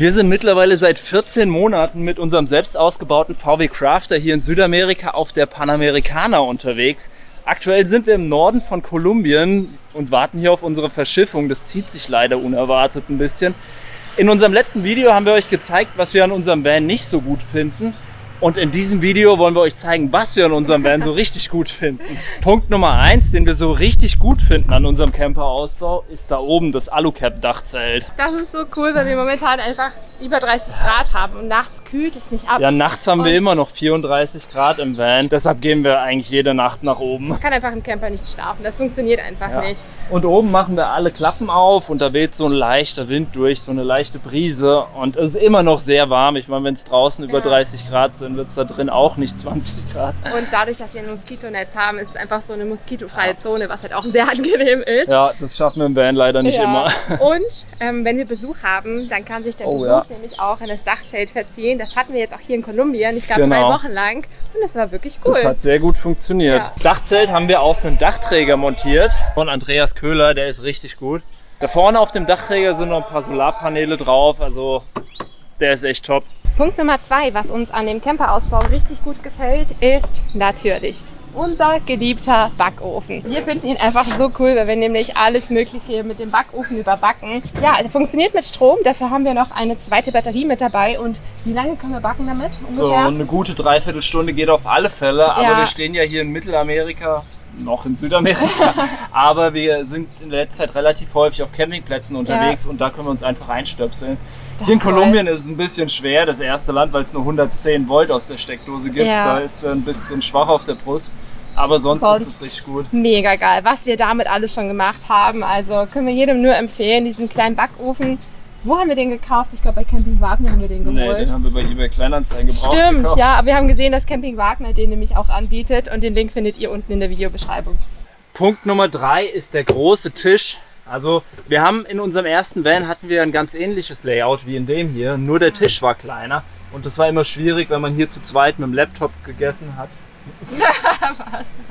Wir sind mittlerweile seit 14 Monaten mit unserem selbst ausgebauten VW Crafter hier in Südamerika auf der Panamericana unterwegs. Aktuell sind wir im Norden von Kolumbien und warten hier auf unsere Verschiffung. Das zieht sich leider unerwartet ein bisschen. In unserem letzten Video haben wir euch gezeigt, was wir an unserem Van nicht so gut finden. Und in diesem Video wollen wir euch zeigen, was wir an unserem Van so richtig gut finden. Punkt Nummer 1, den wir so richtig gut finden an unserem Camperausbau, ist da oben das Alucap-Dachzelt. Das ist so cool, weil wir momentan einfach über 30 Grad haben und nachts kühlt es nicht ab. Ja, nachts haben wir immer noch 34 Grad im Van. Deshalb gehen wir eigentlich jede Nacht nach oben. Man kann einfach im Camper nicht schlafen, das funktioniert einfach nicht. Und oben machen wir alle Klappen auf und da weht so ein leichter Wind durch, so eine leichte Brise. Und es ist immer noch sehr warm. Ich meine, wenn es draußen über 30 Grad sind, wird es da drin auch nicht 20 Grad. Und dadurch, dass wir ein Moskitonetz haben, ist es einfach so eine moskitofreie Zone, was halt auch sehr angenehm ist. Ja, das schaffen wir im Van leider nicht immer. Und wenn wir Besuch haben, dann kann sich der Besuch nämlich auch in das Dachzelt verziehen. Das hatten wir jetzt auch hier in Kolumbien, ich glaube 3 Wochen lang. Und das war wirklich cool. Das hat sehr gut funktioniert. Ja. Dachzelt haben wir auf einem Dachträger montiert von Andreas Köhler, der ist richtig gut. Da vorne auf dem Dachträger sind noch ein paar Solarpaneele drauf, also der ist echt top. Punkt Nummer 2, was uns an dem Camperausbau richtig gut gefällt, ist natürlich unser geliebter Backofen. Wir finden ihn einfach so cool, weil wir nämlich alles Mögliche mit dem Backofen überbacken. Ja, er funktioniert mit Strom, dafür haben wir noch eine zweite Batterie mit dabei. Und wie lange können wir backen damit ungefähr? So eine gute Dreiviertelstunde geht auf alle Fälle, aber wir stehen ja hier in Mittelamerika, noch in Südamerika, aber wir sind in letzter Zeit relativ häufig auf Campingplätzen unterwegs und da können wir uns einfach einstöpseln. Hier in Kolumbien ist es ein bisschen schwer, das erste Land, weil es nur 110 Volt aus der Steckdose gibt. Da ist ein bisschen schwach auf der Brust, aber sonst ist es richtig gut. Mega geil, was wir damit alles schon gemacht haben. Also können wir jedem nur empfehlen, diesen kleinen Backofen. Wo haben wir den gekauft? Ich glaube, bei Camping Wagner haben wir den geholt. Nee, den haben wir bei eBay Kleinanzeigen gekauft. Stimmt, ja, aber wir haben gesehen, dass Camping Wagner den nämlich auch anbietet und den Link findet ihr unten in der Videobeschreibung. Punkt Nummer 3 ist der große Tisch. Also wir haben in unserem ersten Van hatten wir ein ganz ähnliches Layout wie in dem hier, nur der Tisch war kleiner und das war immer schwierig, wenn man hier zu zweit mit dem Laptop gegessen hat. Was?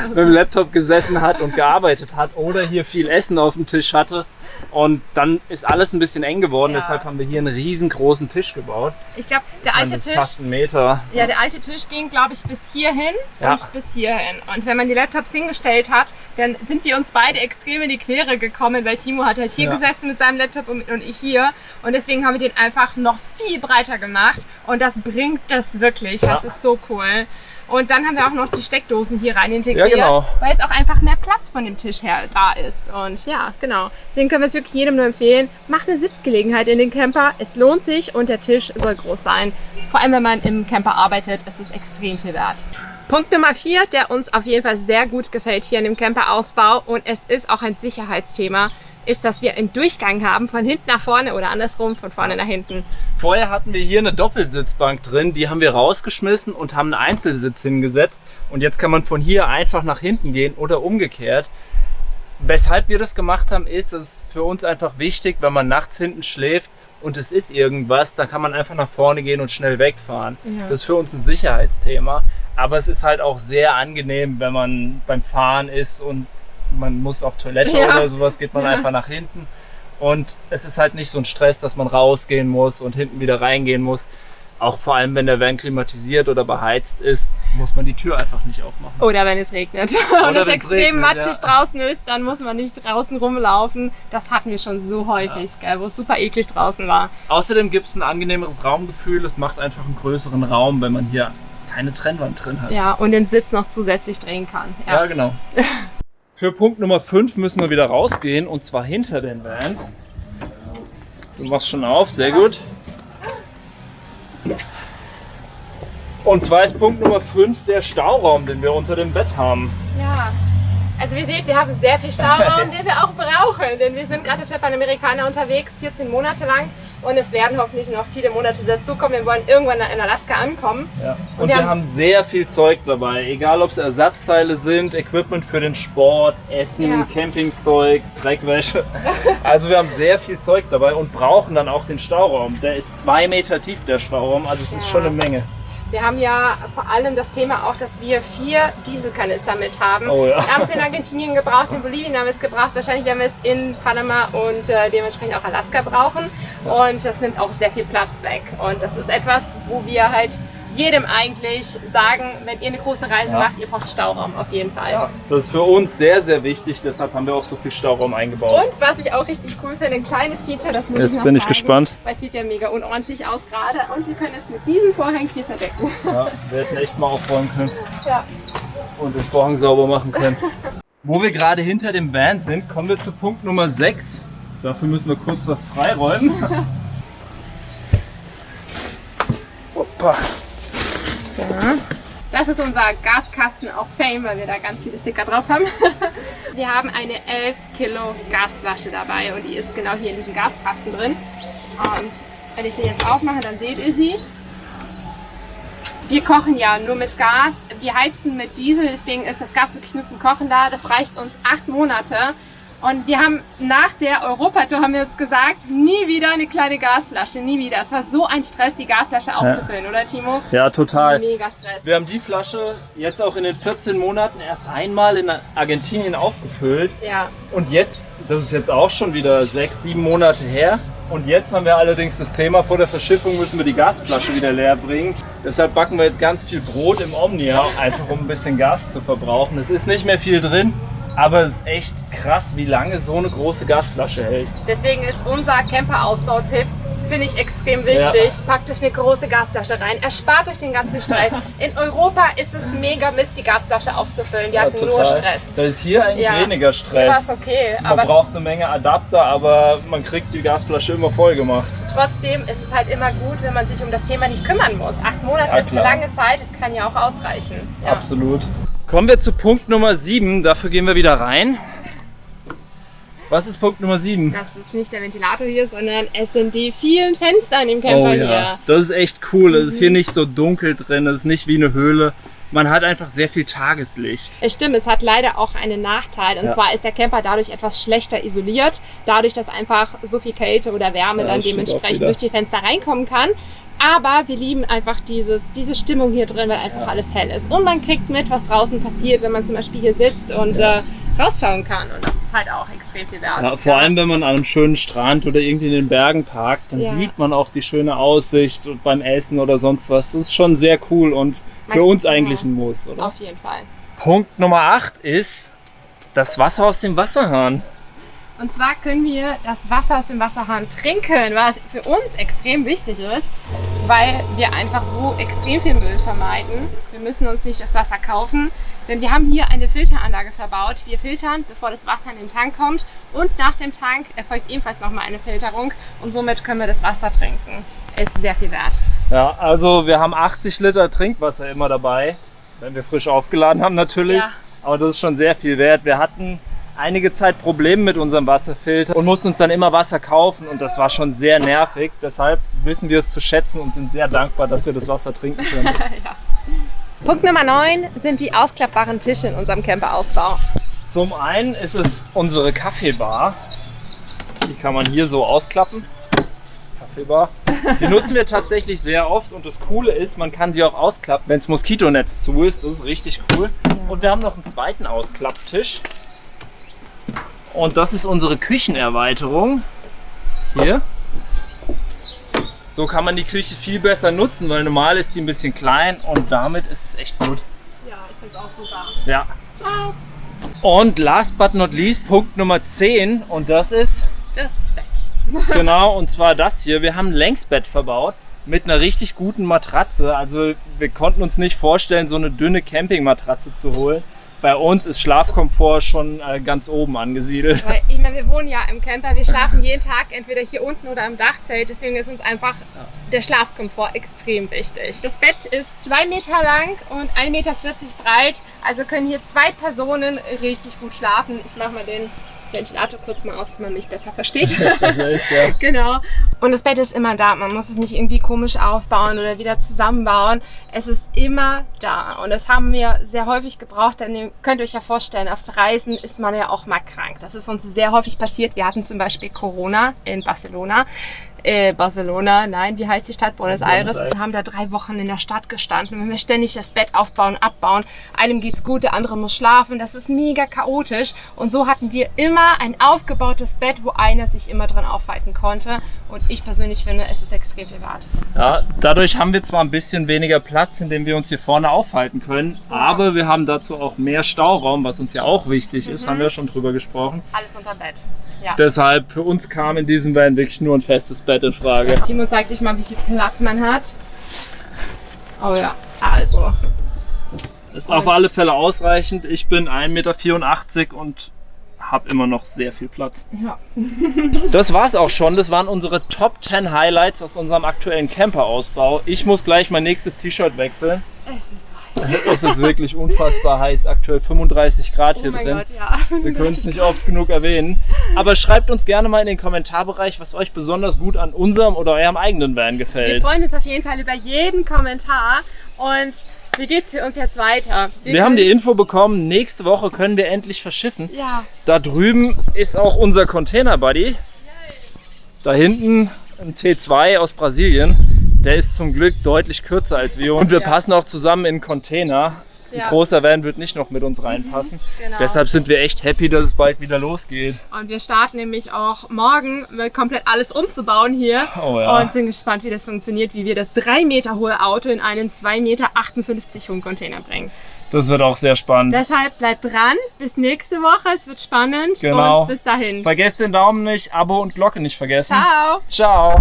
Mit dem Laptop gesessen hat und gearbeitet hat oder hier viel Essen auf dem Tisch hatte und dann ist alles ein bisschen eng geworden, deshalb haben wir hier einen riesengroßen Tisch gebaut. Ich glaube, der alte Tisch, fast 1 Meter. Ja, der alte Tisch ging, glaube ich, bis hierhin und bis hierhin. Und wenn man die Laptops hingestellt hat, dann sind wir uns beide extrem in die Quere gekommen, weil Timo hat halt hier gesessen mit seinem Laptop und ich hier. Und deswegen haben wir den einfach noch viel breiter gemacht und das bringt das wirklich. Das ist so cool. Und dann haben wir auch noch die Steckdosen hier rein integriert, weil jetzt auch einfach mehr Platz von dem Tisch her da ist. Und ja, genau. Deswegen können wir es wirklich jedem nur empfehlen. Macht eine Sitzgelegenheit in den Camper. Es lohnt sich und der Tisch soll groß sein. Vor allem, wenn man im Camper arbeitet, ist es extrem viel wert. Punkt Nummer 4, der uns auf jeden Fall sehr gut gefällt hier in dem Camperausbau und es ist auch ein Sicherheitsthema, ist, dass wir einen Durchgang haben von hinten nach vorne oder andersrum von vorne nach hinten. Vorher hatten wir hier eine Doppelsitzbank drin, die haben wir rausgeschmissen und haben einen Einzelsitz hingesetzt und jetzt kann man von hier einfach nach hinten gehen oder umgekehrt. Weshalb wir das gemacht haben, ist, es ist für uns einfach wichtig, wenn man nachts hinten schläft und es ist irgendwas, dann kann man einfach nach vorne gehen und schnell wegfahren. Ja. Das ist für uns ein Sicherheitsthema, aber es ist halt auch sehr angenehm, wenn man beim Fahren ist und man muss auf Toilette oder sowas, geht man einfach nach hinten. Und es ist halt nicht so ein Stress, dass man rausgehen muss und hinten wieder reingehen muss. Auch vor allem, wenn der Van klimatisiert oder beheizt ist, muss man die Tür einfach nicht aufmachen. Oder wenn es regnet. Und es extrem matschig draußen ist, dann muss man nicht draußen rumlaufen. Das hatten wir schon so häufig, gell, wo es super eklig draußen war. Außerdem gibt es ein angenehmeres Raumgefühl. Es macht einfach einen größeren Raum, wenn man hier keine Trennwand drin hat. Ja, und den Sitz noch zusätzlich drehen kann. Ja, genau. Für Punkt Nummer 5 müssen wir wieder rausgehen und zwar hinter den Van. Du machst schon auf, sehr gut. Und zwar ist Punkt Nummer 5 der Stauraum, den wir unter dem Bett haben. Ja, also wie ihr seht, wir haben sehr viel Stauraum, den wir auch brauchen, denn wir sind gerade auf der Panamericana unterwegs, 14 Monate lang. Und es werden hoffentlich noch viele Monate dazukommen. Wir wollen irgendwann in Alaska ankommen. Ja. Und wir haben sehr viel Zeug dabei. Egal, ob es Ersatzteile sind, Equipment für den Sport, Essen, Campingzeug, Dreckwäsche. Also wir haben sehr viel Zeug dabei und brauchen dann auch den Stauraum. Der ist 2 Meter tief, der Stauraum. Also es ist schon eine Menge. Wir haben ja vor allem das Thema auch, dass wir 4 Dieselkanister mit haben. Oh ja. Wir haben es in Argentinien gebraucht, in Bolivien haben wir es gebraucht, wahrscheinlich werden wir es in Panama und dementsprechend auch Alaska brauchen. Und das nimmt auch sehr viel Platz weg. Und das ist etwas, wo wir halt jedem eigentlich sagen, wenn ihr eine große Reise macht, ihr braucht Stauraum auf jeden Fall. Ja, das ist für uns sehr, sehr wichtig, deshalb haben wir auch so viel Stauraum eingebaut. Und was ich auch richtig cool finde, ein kleines Feature, das muss Jetzt ich noch bin ich zeigen, gespannt. weil es sieht ja mega unordentlich aus gerade und wir können es mit diesem Vorhang hier verdecken. Ja, wir hätten echt mal aufräumen können Ja. und den Vorhang sauber machen können. Wo wir gerade hinter dem Van sind, kommen wir zu Punkt Nummer 6. Dafür müssen wir kurz was freiräumen. Hoppa. Ja. Das ist unser Gaskasten, auch Fame, weil wir da ganz viele Sticker drauf haben. Wir haben eine 11 Kilo Gasflasche dabei und die ist genau hier in diesem Gaskasten drin. Und wenn ich den jetzt aufmache, dann seht ihr sie. Wir kochen ja nur mit Gas, wir heizen mit Diesel, deswegen ist das Gas wirklich nur zum Kochen da. Das reicht uns 8 Monate. Und wir haben nach der Europatour haben wir uns gesagt, nie wieder eine kleine Gasflasche, nie wieder. Es war so ein Stress, die Gasflasche aufzufüllen, oder Timo? Ja, total. Mega Stress. Wir haben die Flasche jetzt auch in den 14 Monaten erst einmal in Argentinien aufgefüllt. Ja. Und jetzt, das ist jetzt auch schon wieder 6, 7 Monate her. Und jetzt haben wir allerdings das Thema, vor der Verschiffung müssen wir die Gasflasche wieder leer bringen. Deshalb backen wir jetzt ganz viel Brot im Omnia, einfach um ein bisschen Gas zu verbrauchen. Es ist nicht mehr viel drin. Aber es ist echt krass, wie lange so eine große Gasflasche hält. Deswegen ist unser Camper-Ausbau-Tipp, finde ich extrem wichtig. Ja. Packt euch eine große Gasflasche rein, erspart euch den ganzen Stress. In Europa ist es mega Mist, die Gasflasche aufzufüllen. Wir hatten nur Stress. Da ist hier eigentlich weniger Hier Stress. war es okay, Man braucht eine Menge Adapter, aber man kriegt die Gasflasche immer voll gemacht. trotzdem ist es halt immer gut, wenn man sich um das Thema nicht kümmern muss. 8 Monate ist eine lange Zeit, es kann ja auch ausreichen. Ja. Absolut. Kommen wir zu Punkt Nummer 7, dafür gehen wir wieder rein. Was ist Punkt Nummer 7? Das ist nicht der Ventilator hier, sondern es sind die vielen Fenster in dem Camper hier. Das ist echt cool. Es ist hier nicht so dunkel drin, es ist nicht wie eine Höhle. Man hat einfach sehr viel Tageslicht. Es stimmt, es hat leider auch einen Nachteil. Und zwar ist der Camper dadurch etwas schlechter isoliert, dadurch, dass einfach so viel Kälte oder Wärme dann dementsprechend durch die Fenster reinkommen kann. Aber wir lieben einfach diese Stimmung hier drin, weil einfach alles hell ist. Und man kriegt mit, was draußen passiert, wenn man zum Beispiel hier sitzt und rausschauen kann. Und das ist halt auch extrem viel wert. Ja, vor allem, wenn man an einem schönen Strand oder irgendwie in den Bergen parkt, dann sieht man auch die schöne Aussicht und beim Essen oder sonst was. Das ist schon sehr cool und für uns eigentlich ein Muss, oder? Auf jeden Fall. Punkt Nummer 8 ist das Wasser aus dem Wasserhahn. Und zwar können wir das Wasser aus dem Wasserhahn trinken, was für uns extrem wichtig ist, weil wir einfach so extrem viel Müll vermeiden. Wir müssen uns nicht das Wasser kaufen, denn wir haben hier eine Filteranlage verbaut. Wir filtern, bevor das Wasser in den Tank kommt, und nach dem Tank erfolgt ebenfalls nochmal eine Filterung und somit können wir das Wasser trinken. Ist sehr viel wert. Ja, also wir haben 80 Liter Trinkwasser immer dabei, wenn wir frisch aufgeladen haben natürlich. Ja. Aber das ist schon sehr viel wert. Wir hatten einige Zeit Probleme mit unserem Wasserfilter und mussten uns dann immer Wasser kaufen und das war schon sehr nervig. Deshalb wissen wir es zu schätzen und sind sehr dankbar, dass wir das Wasser trinken können. Ja. Punkt Nummer 9 sind die ausklappbaren Tische in unserem Camperausbau. Zum einen ist es unsere Kaffeebar. Die kann man hier so ausklappen. Kaffeebar. Die nutzen wir tatsächlich sehr oft und das Coole ist, man kann sie auch ausklappen, wenn das Moskitonetz zu ist. Das ist richtig cool. Und wir haben noch einen zweiten Ausklapptisch. Und das ist unsere Küchenerweiterung. Hier. So kann man die Küche viel besser nutzen, weil normal ist die ein bisschen klein und damit ist es echt gut. Ja, ich finde es auch super. Ja. Ciao. Und last but not least, Punkt Nummer 10 und das ist Das Bett. genau, und zwar das hier. Wir haben ein Längsbett verbaut mit einer richtig guten Matratze. Also wir konnten uns nicht vorstellen, so eine dünne Campingmatratze zu holen. Bei uns ist Schlafkomfort schon ganz oben angesiedelt. Weil, ich meine, wir wohnen ja im Camper, wir schlafen jeden Tag entweder hier unten oder im Dachzelt, deswegen ist uns einfach der Schlafkomfort extrem wichtig. Das Bett ist 2 Meter lang und 1,40 Meter breit, also können hier 2 Personen richtig gut schlafen. Ich mache mal den Ventilator kurz mal aus, dass man mich besser versteht. Das ist, ja. Genau. Und das Bett ist immer da. Man muss es nicht irgendwie komisch aufbauen oder wieder zusammenbauen. Es ist immer da. Und das haben wir sehr häufig gebraucht. Denn ihr könnt euch ja vorstellen, auf Reisen ist man ja auch mal krank. Das ist uns sehr häufig passiert. Wir hatten zum Beispiel Corona in Barcelona. Wie heißt die Stadt? Buenos Aires. Wir haben da 3 Wochen in der Stadt gestanden. Wenn wir ständig das Bett aufbauen, abbauen, einem geht's gut, der andere muss schlafen. Das ist mega chaotisch. Und so hatten wir immer ein aufgebautes Bett, wo einer sich immer dran aufhalten konnte. Und ich persönlich finde, es ist extrem viel wert. Ja, dadurch haben wir zwar ein bisschen weniger Platz, in dem wir uns hier vorne aufhalten können, aber wir haben dazu auch mehr Stauraum, was uns ja auch wichtig ist, haben wir schon drüber gesprochen. Alles unterm Bett. Ja. Deshalb, für uns kam in diesem Van wirklich nur ein festes Bett in Frage. Timo zeigt euch mal, wie viel Platz man hat. Oh ja, also. Ist auf alle Fälle ausreichend. Ich bin 1,84 Meter und habe immer noch sehr viel Platz. Ja. Das war's auch schon. Das waren unsere Top 10 Highlights aus unserem aktuellen Camper-Ausbau. Ich muss gleich mein nächstes T-Shirt wechseln. Es ist heiß. Es ist wirklich unfassbar heiß. Aktuell 35 Grad hier drin. Gott, ja. Wir können es nicht oft genug erwähnen. Aber schreibt uns gerne mal in den Kommentarbereich, was euch besonders gut an unserem oder eurem eigenen Van gefällt. Wir freuen uns auf jeden Fall über jeden Kommentar. Und wie geht's für uns jetzt weiter? Wir haben die Info bekommen, nächste Woche können wir endlich verschiffen. Ja. Da drüben ist auch unser Container-Buddy. Da hinten ein T2 aus Brasilien. Der ist zum Glück deutlich kürzer als wir und wir passen auch zusammen in einen Container. Ein großer Van wird nicht noch mit uns reinpassen. Genau. Deshalb sind wir echt happy, dass es bald wieder losgeht. Und wir starten nämlich auch morgen komplett alles umzubauen hier. Oh ja. Und sind gespannt, wie das funktioniert, wie wir das 3 Meter hohe Auto in einen 2,58 Meter hohen Container bringen. Das wird auch sehr spannend. Deshalb bleibt dran. Bis nächste Woche. Es wird spannend. Genau. Und bis dahin. Vergesst den Daumen nicht, Abo und Glocke nicht vergessen. Ciao. Ciao.